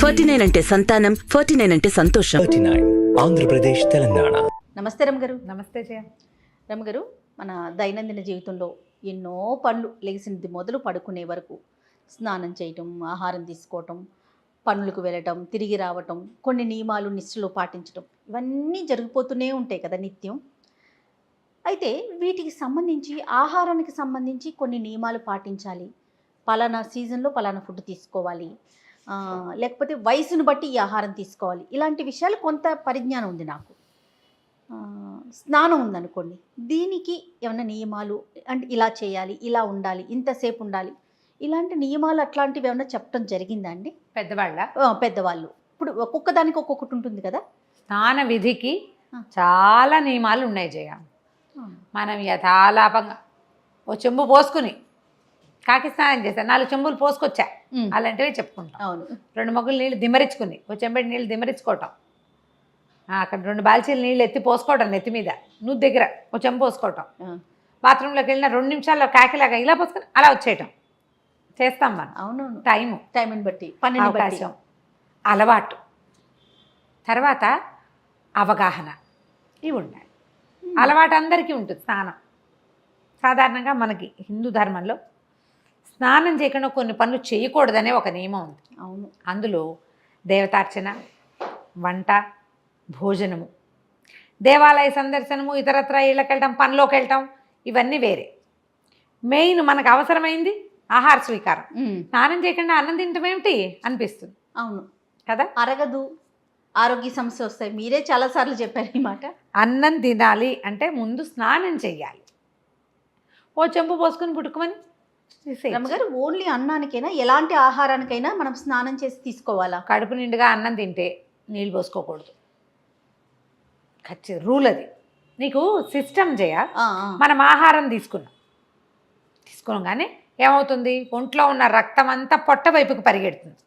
49 అంటే సంతానం, 49 అంటే సంతోషం. 39 ఆంధ్రప్రదేశ్ తెలంగాణ. నమస్తే రమ్మగారు. నమస్తే జయ. రమ్మగారు, మన దైనందిన జీవితంలో ఎన్నో పనులు, లేచింది మొదలు పడుకునే వరకు స్నానం చేయటం, ఆహారం తీసుకోవటం, పనులకు వెళ్ళటం, తిరిగి రావటం, కొన్ని నియమాలు నిష్ఠలు పాటించడం, ఇవన్నీ జరిగిపోతూనే ఉంటాయి కదా నిత్యం. అయితే వీటికి సంబంధించి, ఆహారానికి సంబంధించి కొన్ని నియమాలు పాటించాలి. పలానా సీజన్లో పలానా ఫుడ్ తీసుకోవాలి, లేకపోతే వయసును బట్టి ఈ ఆహారం తీసుకోవాలి, ఇలాంటి విషయాలు కొంత పరిజ్ఞానం ఉంది నాకు. స్నానం ఉందనుకోండి, దీనికి ఏమైనా నియమాలు అంటే ఇలా చేయాలి, ఇలా ఉండాలి, ఇంతసేపు ఉండాలి, ఇలాంటి నియమాలు అట్లాంటివి ఏమైనా చెప్పడం జరిగిందా అండి పెద్దవాళ్ళు? ఇప్పుడు ఒక్కొక్క దానికి ఒక్కొక్కటి ఉంటుంది కదా. స్నాన విధికి చాలా నియమాలు ఉన్నాయి జయ. మనం యథాలాపంగా ఓ చెంబు పోసుకుని కాకి స్నానం చేశాను, 4 చెంబులు పోసుకొచ్చా అలాంటివి చెప్పుకుంటాం. అవును. 2 మగ్గులు నీళ్ళు దిమరించుకుని, ఓ చెంబడి నీళ్ళు దిమరించుకోవటం, అక్కడ 2 బాల్చీలు నీళ్ళు ఎత్తి పోసుకోవటం, నెత్తి మీద నువ్వు దగ్గర ఓ చెంబు పోసుకోవటం, బాత్రూంలోకి వెళ్ళిన 2 నిమిషాల్లో కాకిలాగా ఇలా పోసుకొని అలా వచ్చేయటం చేస్తాం మనం. అవునవును. టైంని బట్టి, పని అవకాశం, అలవాటు, తర్వాత అవగాహన, ఇవి ఉండాలి. అలవాటు అందరికీ ఉంటుంది. స్నానం సాధారణంగా మనకి హిందూ ధర్మంలో స్నానం చేయకుండా కొన్ని పనులు చేయకూడదనే ఒక నియమం ఉంది. అవును. అందులో దేవతార్చన, వంట, భోజనము, దేవాలయ సందర్శనము, ఇతరత్ర ఇళ్ళకి వెళ్ళటం, పనిలోకి వెళ్ళటం, ఇవన్నీ వేరే. మెయిన్ మనకు అవసరమైంది ఆహార స్వీకారం. స్నానం చేయకుండా అన్నం తినటం ఏమిటి అనిపిస్తుంది. అవును కదా, అరగదు, ఆరోగ్య సమస్య వస్తాయి. మీరే చాలాసార్లు చెప్పారు ఈ మాట. అన్నం తినాలి అంటే ముందు స్నానం చెయ్యాలి. ఓ చెంపు పోసుకొని పుట్టుకోమని రమ్మగారు, ఓన్లీ అన్నానికైనా ఎలాంటి ఆహారానికైనా మనం స్నానం చేసి తీసుకోవాలా? కడుపు నిండుగా అన్నం తింటే నీళ్ళు పోసుకోకూడదు, ఖచ్చితంగా రూల్ అది. నీకు సిస్టమ్ చేయ. మనం ఆహారం తీసుకున్నాం కానీ ఏమవుతుంది, ఒంట్లో ఉన్న రక్తం అంతా పొట్ట వైపుకు పరిగెడుతుంది.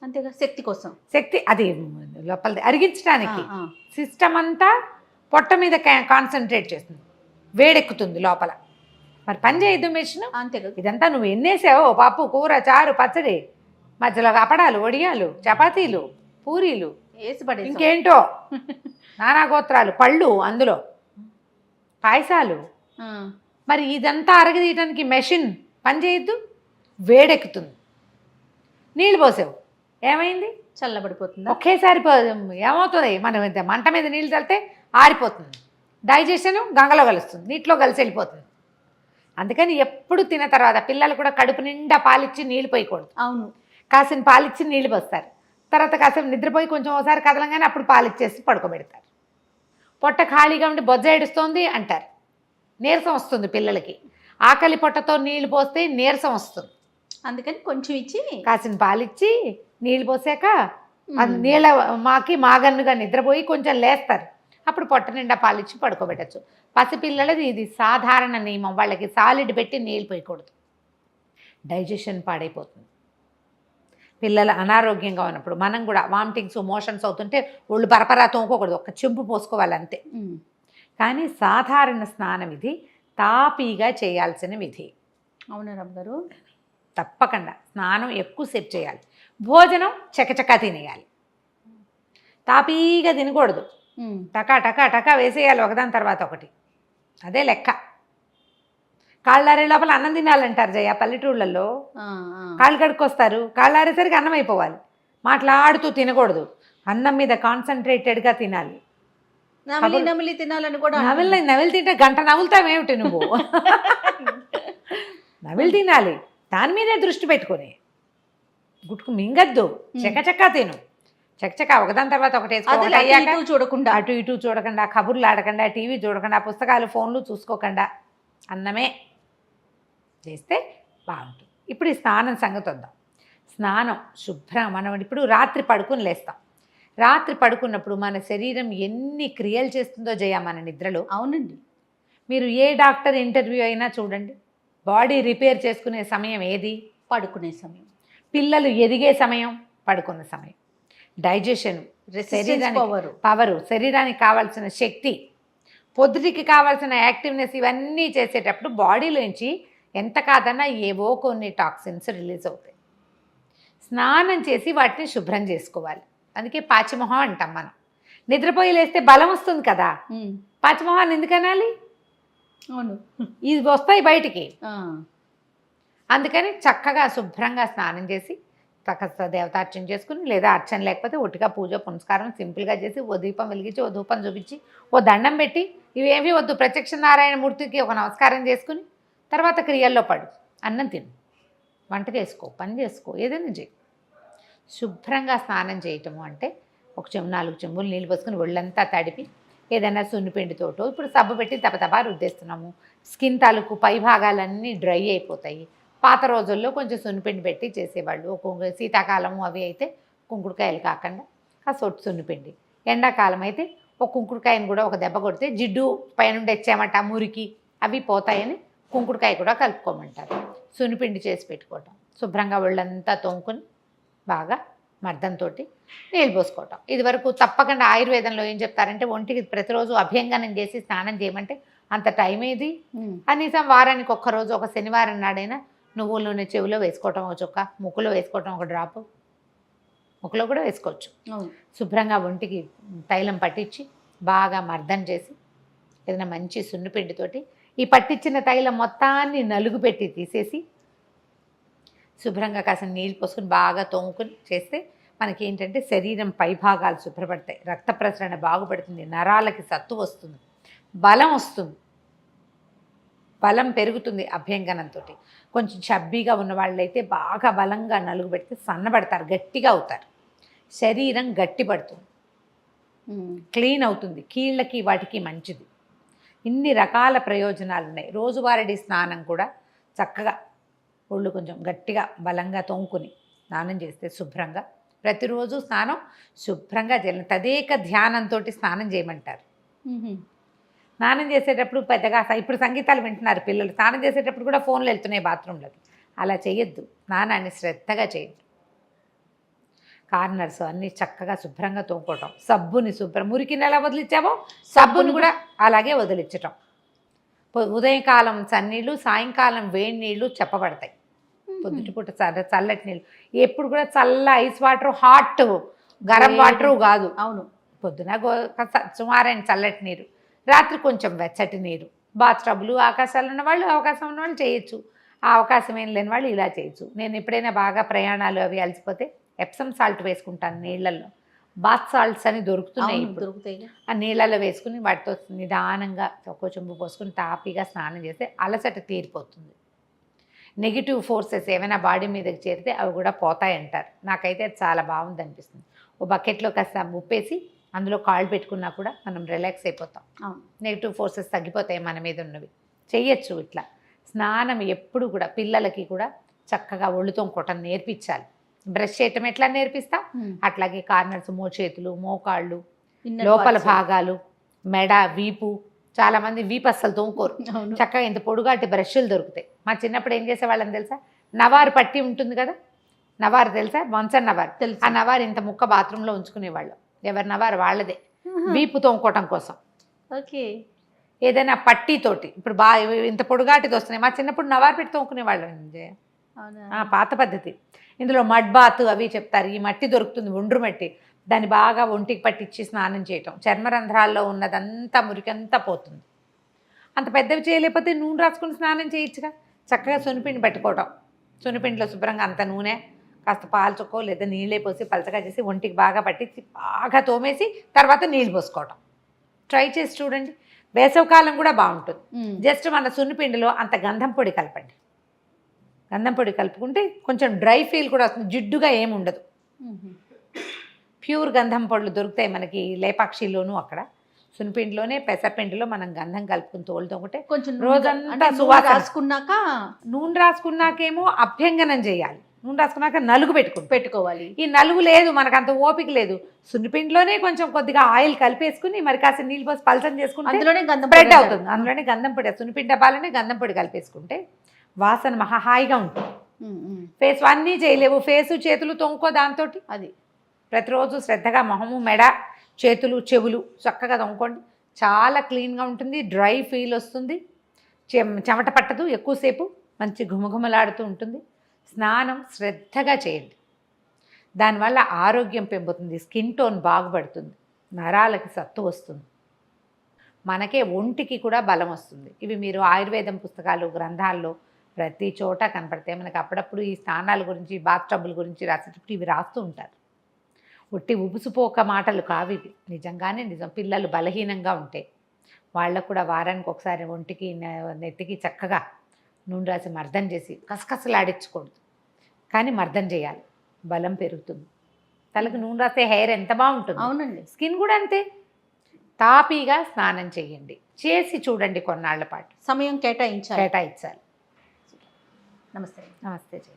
అంతేగా, శక్తి కోసం. శక్తి అది లోపల అరిగించడానికి సిస్టమ్ అంతా పొట్ట మీద కాన్సన్ట్రేట్ చేస్తుంది, వేడెక్కుతుంది లోపల. మరి పని చేయొద్దు మెషిన్. అంతేగా, ఇదంతా నువ్వు ఎన్నేసావో, పప్పు, కూర, చారు, పచ్చడి, మధ్యలో అపడాలు, వడియాలు, చపాతీలు, పూరీలు, ఇంకేంటో నానా గోత్రాలు, పళ్ళు, అందులో పాయసాలు. మరి ఇదంతా అరగదీయటానికి మెషిన్ పని చేయొద్దు, వేడెక్కుతుంది. నీళ్ళు పోసావు, ఏమైంది? చల్లబడిపోతుంది. ఒకేసారి ఏమవుతుంది, మనం మంట మీద నీళ్ళు చల్లితే ఆరిపోతుంది, డైజెషన్ గంగలో కలుస్తుంది, నీటిలో కలిసి వెళ్ళిపోతుంది. అందుకని ఎప్పుడు తిన్న తర్వాత పిల్లలు కూడా కడుపు నిండా పాలిచ్చి నీళ్ళు పోయకూడదు. అవును. కాసిన పాలిచ్చి నీళ్ళు పోస్తారు, తర్వాత కాసేపు నిద్రపోయి కొంచెం ఒకసారి కదలంగానే అప్పుడు పాలిచ్చేసి పడుకోబెడతారు. పొట్ట ఖాళీగా ఉండి బొజ్జ ఏడుస్తోంది అంటారు, నీరసం వస్తుంది పిల్లలకి. ఆకలి పొట్టతో నీళ్ళు పోస్తే నీరసం వస్తుంది. అందుకని కొంచెం ఇచ్చి, కాసిన పాలిచ్చి నీళ్ళు పోసాక నీళ్ళ మాగన్నుగా నిద్రపోయి కొంచెం లేస్తారు, అప్పుడు పొట్ట నిండా పాలిచ్చి పడుకోబెట్టచ్చు. పసిపిల్లలది ఇది సాధారణ నియమం. వాళ్ళకి సాలిడ్ పెట్టి నీళ్ళు పోయకూడదు, డైజెషన్ పాడైపోతుంది. పిల్లలు అనారోగ్యంగా ఉన్నప్పుడు మనం కూడా వామిటింగ్స్, మోషన్స్ అవుతుంటే ఒళ్ళు పరపరా తోముకోకూడదు, ఒక చెంపు పోసుకోవాలి అంతే. కానీ సాధారణ స్నాన విధి తాపీగా చేయాల్సిన విధి. అవునా రమ్మగారు? తప్పకుండా స్నానం ఎక్కువసేపు చేయాలి. భోజనం చకచకా తినేయాలి, తాపీగా తినకూడదు. టకా టకా టకా వేసేయాలి ఒకదాని తర్వాత ఒకటి, అదే లెక్క. కాళ్ళారే లోపల అన్నం తినాలంటారు జయ. పల్లెటూళ్ళల్లో కాళ్ళు కడుక్కొస్తారు, కాళ్ళారేసరికి అన్నం అయిపోవాలి. మాట్లాడుతూ తినకూడదు, అన్నం మీద కాన్సన్ట్రేటెడ్గా తినాలి. నమిలి తినాలని కూడా. నవిలి తింటే గంట నవ్వులుతావేమిటి నువ్వు? నవిలి తినాలి, దాని మీదే దృష్టి పెట్టుకొని. గుట్టుకు మింగద్దు, చకచకా తిను, చకచకా ఒకదాని తర్వాత ఒకటి చూడకుండా, అటు ఇటు చూడకుండా, కబుర్లు ఆడకుండా, టీవీ చూడకుండా, పుస్తకాలు, ఫోన్లు చూసుకోకుండా అన్నమే చేస్తే బాగుంటుంది. ఇప్పుడు ఈ స్నానం సంగతి వద్దాం. స్నానం శుభ్రం. మనం ఇప్పుడు రాత్రి పడుకుని లేస్తాం. రాత్రి పడుకున్నప్పుడు మన శరీరం ఎన్ని క్రియలు చేస్తుందో జయ మన నిద్రలో. అవునండి. మీరు ఏ డాక్టర్ ఇంటర్వ్యూ అయినా చూడండి, బాడీ రిపేర్ చేసుకునే సమయం ఏది? పడుకునే సమయం. పిల్లలు ఎదిగే సమయం పడుకున్న సమయం. డైజెషన్, పవరు, శరీరానికి కావాల్సిన శక్తి, పొద్దుటికి కావాల్సిన యాక్టివ్నెస్, ఇవన్నీ చేసేటప్పుడు బాడీలోంచి ఎంత కాదన్నా ఏవో కొన్ని టాక్సిన్స్ రిలీజ్ అవుతాయి. స్నానం చేసి వాటిని శుభ్రం చేసుకోవాలి. అందుకే పాచిమొహం అంటాం మనం. నిద్రపోయి లేస్తే బలం వస్తుంది కదా, పాచిమొహాన్ని ఎందుకు అనాలి? అవును, ఇది వస్తాయి బయటికి. ఆ, అందుకని చక్కగా శుభ్రంగా స్నానం చేసి చక్కగా దేవతార్చన చేసుకుని, లేదా అర్చన లేకపోతే ఒట్టిగా పూజ పునస్కారం సింపుల్గా చేసి ఓ దీపం వెలిగించి ఓ ధూపం చూపించి ఓ దండం పెట్టి, ఇవేమీ వద్దు, ప్రత్యక్ష నారాయణ మూర్తికి ఒక నమస్కారం చేసుకుని తర్వాత క్రియల్లో పడు. అన్నం తిను, వంట చేసుకో, పని చేసుకో, ఏదైనా చేయి. శుభ్రంగా స్నానం చేయటము అంటే ఒక 4 చెంబులు నీళ్ళు పోసుకొని ఒళ్ళంతా తడిపి ఏదైనా సున్నిపిండితోటో, ఇప్పుడు సబ్బు పెట్టి తపతపా రుద్దేస్తున్నాము, స్కిన్ తాలూకు పై భాగాలన్నీ డ్రై అయిపోతాయి. పాత రోజుల్లో కొంచెం సున్నిపిండి పెట్టి చేసేవాళ్ళు. ఒక శీతాకాలము అవి అయితే కుంకుడుకాయలు కాకుండా సొట్టు సున్నిపిండి, ఎండాకాలం అయితే ఒక కుంకుడుకాయని కూడా ఒక దెబ్బ కొడితే జిడ్డు పైనుండి వచ్చామంట మురికి అవి పోతాయని కుంకుడుకాయ కూడా కలుపుకోమంటారు. సున్నిపిండి చేసి పెట్టుకోవటం, శుభ్రంగా ఒళ్ళంతా తోముకొని బాగా మర్దంతో నీళ్ళు పోసుకోవటం. ఇదివరకు తప్పకుండా ఆయుర్వేదంలో ఏం చెప్తారంటే ఒంటికి ప్రతిరోజు అభ్యంగనం చేసి స్నానం చేయమంటే అంత టైం ఏది, కనీసం వారానికి ఒక్కరోజు ఒక శనివారం నాడైనా నువ్వుల నూనె చెవిలో వేసుకోవటం ఒక చుక్క, ముక్కులో వేసుకోవటం ఒక డ్రాపు, ముక్కులో కూడా వేసుకోవచ్చు. శుభ్రంగా ఒంటికి తైలం పట్టించి బాగా మర్దన చేసి ఏదైనా మంచి సున్నిపిండితోటి ఈ పట్టించిన తైలం మొత్తాన్ని నలుగు పెట్టి తీసేసి శుభ్రంగా కాసిన నీళ్ళు పోసుకొని బాగా తోముకొని చేస్తే మనకి ఏంటంటే శరీరం పైభాగాలు శుభ్రపడతాయి, రక్త ప్రసరణ బాగుపడుతుంది, నరాలకి సత్తు వస్తుంది, బలం వస్తుంది, బలం పెరుగుతుంది అభ్యంగనంతో. కొంచెం చబ్బీగా ఉన్న వాళ్ళైతే బాగా బలంగా నలుగు పెడితే సన్నబడతారు, గట్టిగా అవుతారు, శరీరం గట్టిపడుతుంది, క్లీన్ అవుతుంది, కీళ్ళకి వాటికి మంచిది. ఇన్ని రకాల ప్రయోజనాలు ఉన్నాయి. రోజువారీ స్నానం కూడా చక్కగా ఒళ్ళు కొంచెం గట్టిగా బలంగా తోముకుని స్నానం చేస్తే శుభ్రంగా ప్రతిరోజు స్నానం శుభ్రంగా చేయాలి. తదేక ధ్యానంతో స్నానం చేయమంటారు. స్నానం చేసేటప్పుడు పెద్దగా ఇప్పుడు సంగీతాలు వింటున్నారు పిల్లలు, స్నానం చేసేటప్పుడు కూడా ఫోన్లు వెళ్తున్నాయి బాత్రూంలోకి. అలా చేయొద్దు, స్నానాన్ని శ్రద్ధగా చేయొద్దు. కార్నర్స్ అన్నీ చక్కగా శుభ్రంగా తోముకోవటం, సబ్బుని మురికిని ఎలా వదిలించావో సబ్బుని కూడా అలాగే వదిలించటం. ఉదయకాలం చన్నీళ్ళు, సాయంకాలం వేడి నీళ్ళు చెప్పబడతాయి. పొద్దుటిపూట చల్లటి నీళ్ళు, ఎప్పుడు కూడా చల్ల ice water, hot garam water కాదు. అవును, పొద్దున సుమారైన చల్లటి నీరు, రాత్రి కొంచెం వెచ్చటి నీరు. బాత్ టబ్లు అవకాశాలు ఉన్నవాళ్ళు అవకాశం ఉన్నవాళ్ళు చేయొచ్చు, ఆ అవకాశం ఏం లేని వాళ్ళు ఇలా చేయొచ్చు. నేను ఎప్పుడైనా బాగా ప్రయాణాలు అవి అలసిపోతే ఎప్సమ్ సాల్ట్ వేసుకుంటాను నీళ్ళల్లో. బాత్ సాల్ట్స్ అని దొరుకుతున్నాయి ఇప్పుడు, ఆ నీళ్ళల్లో వేసుకుని వాటితో నిదానంగా ఒక్కో చెంబు పోసుకుని తాపీగా స్నానం చేస్తే అలసట తీరిపోతుంది. నెగిటివ్ ఫోర్సెస్ ఏమైనా బాడీ మీదకి చేరితే అవి కూడా పోతాయంటారు. నాకైతే అది చాలా బాగుంది అనిపిస్తుంది. ఓ బకెట్లో కాస్త ఉప్పేసి అందులో కాళ్ళు పెట్టుకున్నా కూడా మనం రిలాక్స్ అయిపోతాం, నెగిటివ్ ఫోర్సెస్ తగ్గిపోతాయి మన మీద ఉన్నవి. చెయ్యొచ్చు ఇట్లా స్నానం. ఎప్పుడు కూడా పిల్లలకి కూడా చక్కగా ఒళ్ళు తోముకోవటం నేర్పించాలి. బ్రష్ చేయటం ఎట్లా నేర్పిస్తాం అట్లాగే కార్నర్స్, మోచేతులు, మోకాళ్ళు, లోపల భాగాలు, మెడ, వీపు. చాలామంది వీపు అస్సలు తోముకోరు. చక్కగా ఇంత పొడుగాటి బ్రష్లు దొరుకుతాయి. మా చిన్నప్పుడు ఏం చేసేవాళ్ళని తెలుసా, నవారు పట్టి ఉంటుంది కదా, నవారు తెలుసా, మంచం నవారు. ఆ నవారు ఇంత ముక్క బాత్రూంలో ఉంచుకునేవాళ్ళం. ఎవరి నవారు వాళ్ళదే, వీపు తోముకోవటం కోసం. ఓకే, ఏదైనా పట్టీతోటి. ఇప్పుడు ఇంత పొడుగాటిది వస్తున్నాయి. మా చిన్నప్పుడు నవారు పెట్టి తోముకునేవాళ్ళం. పాత పద్ధతి. ఇందులో మడ్ బాత్ అవి చెప్తారు. ఈ మట్టి దొరుకుతుంది, ఒండ్రు మట్టి, దాన్ని బాగా ఒంటికి పట్టించి స్నానం చేయటం. చర్మరంధ్రాల్లో ఉన్నదంతా మురికంతా పోతుంది. అంత పెద్దవి చేయలేకపోతే నూనె రాసుకుని స్నానం చేయొచ్చుగా. చక్కగా సున్నిపిండి పెట్టుకోవటం, సున్నిపిండిలో శుభ్రంగా అంత నూనె కాస్త పాలు చుక్కో లేదా నీళ్ళే పోసి పలచగా చేసి ఒంటికి బాగా పట్టించి బాగా తోమేసి తర్వాత నీళ్ళు పోసుకోవటం. ట్రై చేసి చూడండి. వేసవికాలం కూడా బాగుంటుంది. జస్ట్ మన సున్నిపిండిలో అంత గంధం పొడి కలపండి. గంధం పొడి కలుపుకుంటే కొంచెం డ్రై ఫీల్ కూడా వస్తుంది, జిడ్డుగా ఏమి ఉండదు. ప్యూర్ గంధం పొడులు దొరుకుతాయి మనకి లేపాక్షిలోను. అక్కడ సున్నిపిండిలోనే పెసరపిండిలో మనం గంధం కలుపుకుని తోలుతోకుంటే కొంచెం రోజంతా సువాసన రాసుకున్నాక, నూనె రాసుకున్నాకేమో అభ్యంగనం చేయాలి. నూనె రాసుకున్నాక నలుగు పెట్టుకోవాలి. ఈ నలుగు లేదు, మనకు అంత ఓపిక లేదు. సున్నిపిండిలోనే కొంచెం కొద్దిగా ఆయిల్ కలిపేసుకుని మరి కాస్త నీళ్ళు పోసి పలచం చేసుకుంటే అందులోనే గంధం స్ప్రెడ్ అవుతుంది. అందులోనే గంధం పొడి, సున్నిపిండి డబ్బాలనే గంధం పొడి కలిపేసుకుంటే వాసన మహా హాయిగా ఉంటుంది. ఫేస్ అన్నీ చేయలేవు, ఫేసు చేతులు తొంకో దాంతో. అది ప్రతిరోజు శ్రద్ధగా మొహము, మెడ, చేతులు, చెవులు చక్కగా తొంకోండి. చాలా క్లీన్గా ఉంటుంది, డ్రై ఫీల్ వస్తుంది, చెమట పట్టదు ఎక్కువసేపు, మంచి ఘుమఘుమలాడుతూ ఉంటుంది. స్నానం శ్రద్ధగా చేయండి. దానివల్ల ఆరోగ్యం పెంపుతుంది, స్కిన్ టోన్ బాగుపడుతుంది, నరాలకి సత్తు వస్తుంది, మనకే ఒంటికి కూడా బలం వస్తుంది. ఇవి మీరు ఆయుర్వేదం పుస్తకాలు గ్రంథాల్లో ప్రతి చోట కనపడతాయి. మనకు అప్పుడప్పుడు ఈ స్నానాల గురించి బాత్ టబ్బుల గురించి రాసేటప్పుడు ఇవి రాస్తూ ఉంటారు. ఒట్టి ఉబుసుపోక మాటలు కావు ఇవి, నిజంగానే నిజం. పిల్లలు బలహీనంగా ఉంటే వాళ్ళకు కూడా వారానికి ఒకసారి ఒంటికి నెత్తికి చక్కగా నూనె రాసి మర్దన చేసి కసకసలాడించకూడదు, కానీ మర్దన చేయాలి, బలం పెరుగుతుంది. తలకు నూనె రాస్తే హెయిర్ ఎంత బాగుంటుంది. అవునండి. స్కిన్ కూడా అంతే. తాపీగా స్నానం చేయండి, చేసి చూడండి కొన్నాళ్ల పాటు. సమయం కేటాయించాలి. కేటాయించాలి. నమస్తే. నమస్తే జయ.